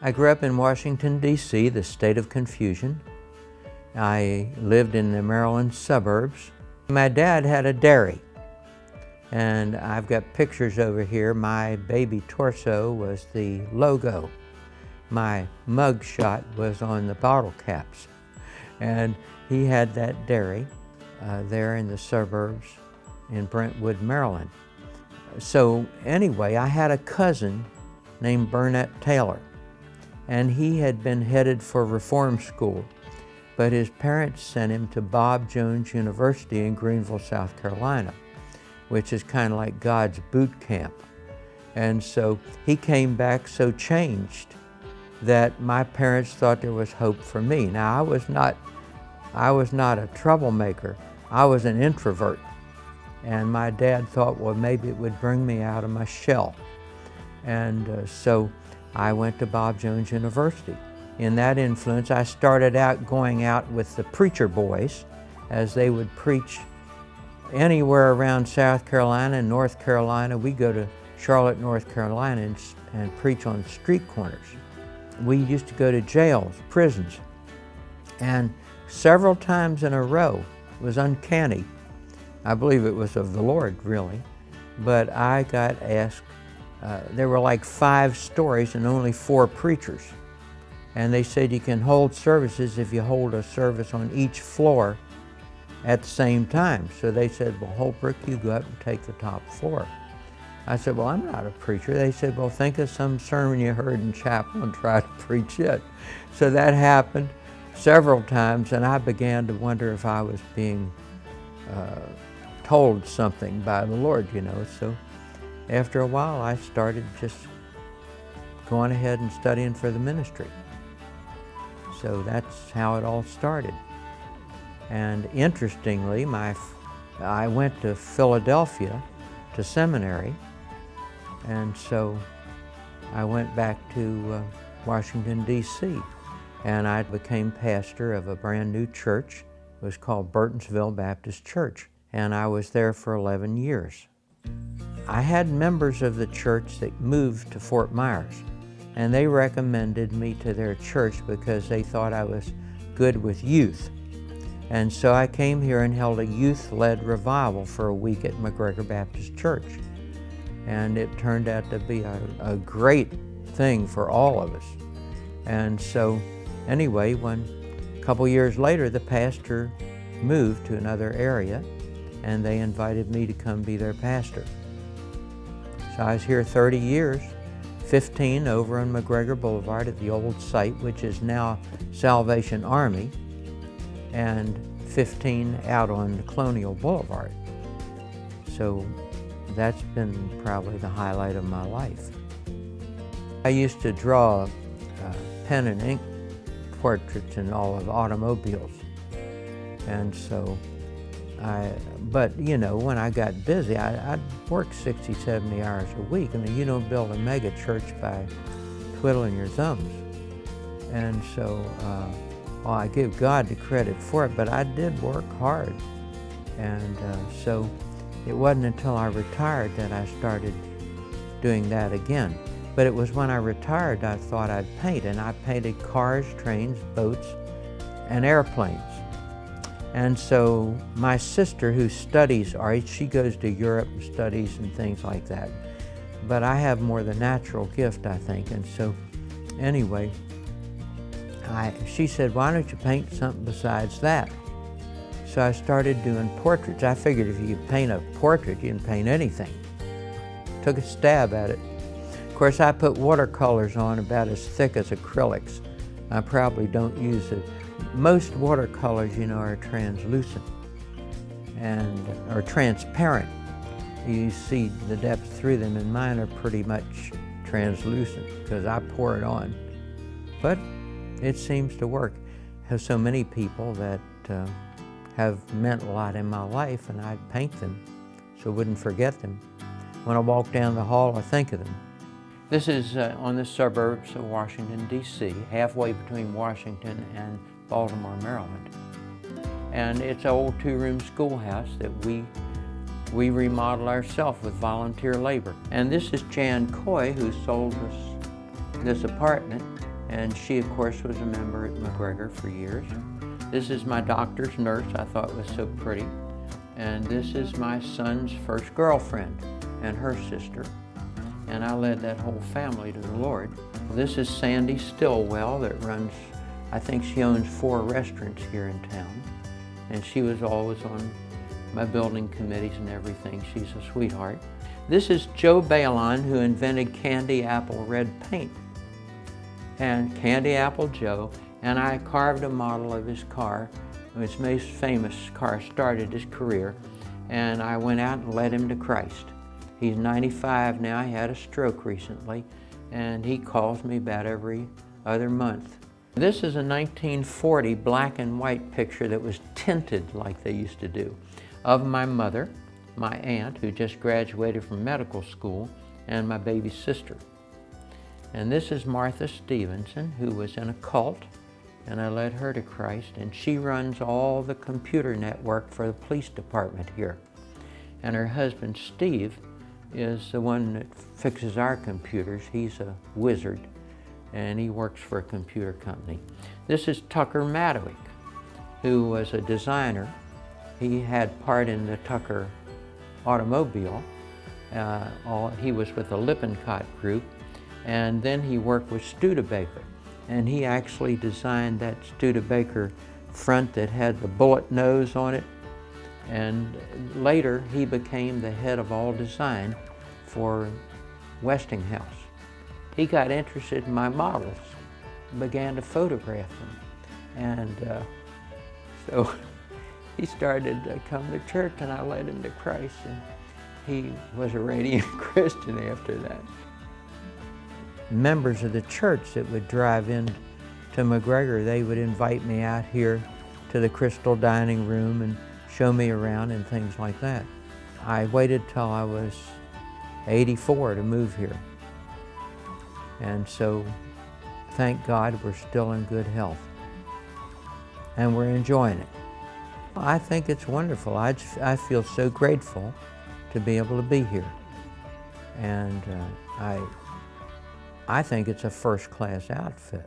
I grew up in Washington, D.C., the state of confusion. I lived in the Maryland suburbs. My dad had a dairy, and I've got pictures over here. My baby torso was the logo. My mug shot was on the bottle caps. And he had that dairy there in the suburbs in Brentwood, Maryland. So anyway, I had a cousin named Burnett Taylor, and he had been headed for reform school, but his parents sent him to Bob Jones University in Greenville, South Carolina, which is kind of like God's boot camp. And so he came back so changed that my parents thought there was hope for me. Now, I was not a troublemaker. I was an introvert. And my dad thought, well, maybe it would bring me out of my shell. And so I went to Bob Jones University. In that influence, I started out going out with the preacher boys as they would preach anywhere around South Carolina and North Carolina. We go to Charlotte, North Carolina and preach on street corners. We used to go to jails, prisons, and several times in a row. It was uncanny. I believe it was of the Lord, really. But I got asked, there were like 5 stories and only 4 preachers. And they said you can hold services if you hold a service on each floor at the same time. So they said, well, Holbrook, you go up and take the top floor. I said, well, I'm not a preacher. They said, well, think of some sermon you heard in chapel and try to preach it. So that happened several times, and I began to wonder if I was being told something by the Lord, you know. So after a while, I started just going ahead and studying for the ministry. So that's how it all started. And interestingly, I went to Philadelphia to seminary, and so I went back to Washington, D.C., and I became pastor of a brand new church. It was called Burtonsville Baptist Church, and I was there for 11 years. I had members of the church that moved to Fort Myers, and they recommended me to their church because they thought I was good with youth. And so I came here and held a youth-led revival for a week at McGregor Baptist Church. And it turned out to be a great thing for all of us. And so anyway, a couple years later, the pastor moved to another area, and they invited me to come be their pastor. So I was here 30 years, 15 over on McGregor Boulevard at the old site, which is now Salvation Army, and 15 out on Colonial Boulevard. So that's been probably the highlight of my life. I used to draw pen and ink portraits in all of automobiles. And so but you know, when I got busy, I'd work 60, 70 hours a week. I mean, you don't build a mega church by twiddling your thumbs. And so, well, I give God the credit for it, but I did work hard. And so it wasn't until I retired that I started doing that again. But it was when I retired I thought I'd paint, and I painted cars, trains, boats, and airplanes. And so my sister, who studies art, she goes to Europe and studies and things like that. But I have more the natural gift, I think. And so anyway, she said, why don't you paint something besides that? So I started doing portraits. I figured if you could paint a portrait, you can paint anything. Took a stab at it. Of course, I put watercolors on about as thick as acrylics. I probably don't use it. Most watercolors, you know, are translucent or transparent. You see the depth through them, and mine are pretty much translucent because I pour it on. But it seems to work. I have so many people that have meant a lot in my life, and I paint them so I wouldn't forget them. When I walk down the hall, I think of them. This is on the suburbs of Washington, D.C., halfway between Washington and Baltimore, Maryland. And it's an old 2-room schoolhouse that we remodeled ourselves with volunteer labor. And this is Jan Coy, who sold us this apartment. and she, of course, was a member at McGregor for years. This is my doctor's nurse, I thought was so pretty. And this is my son's first girlfriend and her sister. And I led that whole family to the Lord. This is Sandy Stillwell that runs, I think she owns 4 restaurants here in town. And she was always on my building committees and everything. She's a sweetheart. This is Joe Balon, who invented candy apple red paint. And Candy Apple Joe, and I carved a model of his car. His most famous car started his career, and I went out and led him to Christ. He's 95 now, he had a stroke recently, and he calls me about every other month. This is a 1940 black and white picture that was tinted like they used to do, of my mother, my aunt, who just graduated from medical school, and my baby sister. And this is Martha Stevenson, who was in a cult, and I led her to Christ, and she runs all the computer network for the police department here. And her husband, Steve, is the one that fixes our computers. He's a wizard, and he works for a computer company. This is Tucker Maddowick, who was a designer. He had part in the Tucker automobile. He was with the Lippincott group, and then he worked with Studebaker. And he actually designed that Studebaker front that had the bullet nose on it. And later he became the head of all design for Westinghouse. He got interested in my models, began to photograph them. And so he started to come to church, and I led him to Christ, and he was a radiant Christian after that. Members of the church that would drive in to McGregor, they would invite me out here to the Crystal Dining Room and show me around and things like that. I waited till I was 84 to move here. And so, thank God, we're still in good health. And we're enjoying it. I think it's wonderful. I feel so grateful to be able to be here. And I think it's a first-class outfit.